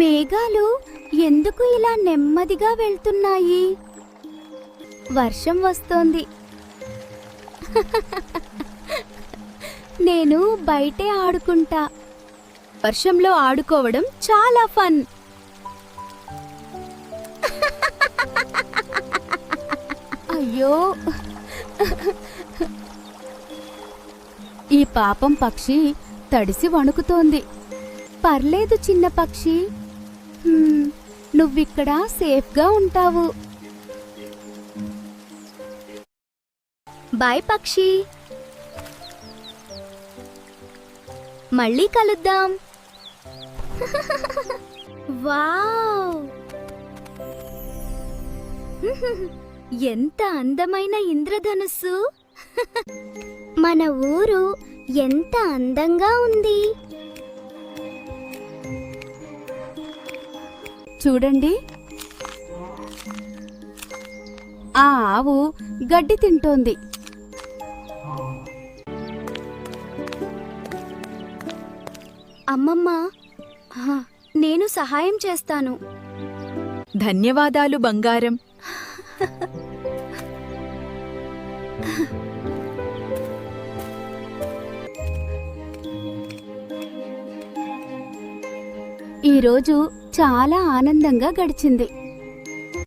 మేఘాలు ఎందుకు ఇలా నెమ్మదిగా వెళ్తున్నాయి? వర్షం వస్తోంది. నేను బయటే ఆడుకుంటా. వర్షంలో ఆడుకోవడం చాలా ఫన్. అయ్యో, ఈ పాపం పక్షి తడిసి వణుకుతోంది. పర్లేదు చిన్న పక్షి, నువ్విక్కడ సేఫ్గా ఉంటావు. బాయ్ పక్షి, మళ్ళీ కలుద్దాం. వావ్, ఎంత అందమైన ఇంద్రధనుస్సు! మన ఊరు ఎంత అందంగా ఉంది. చూడండి, ఆ ఆవు గడ్డి తింటోంది. అమ్మమ్మ, నేను సహాయం చేస్తాను. ధన్యవాదాలు బంగారం. ఈరోజు చాలా ఆనందంగా గడిచింది.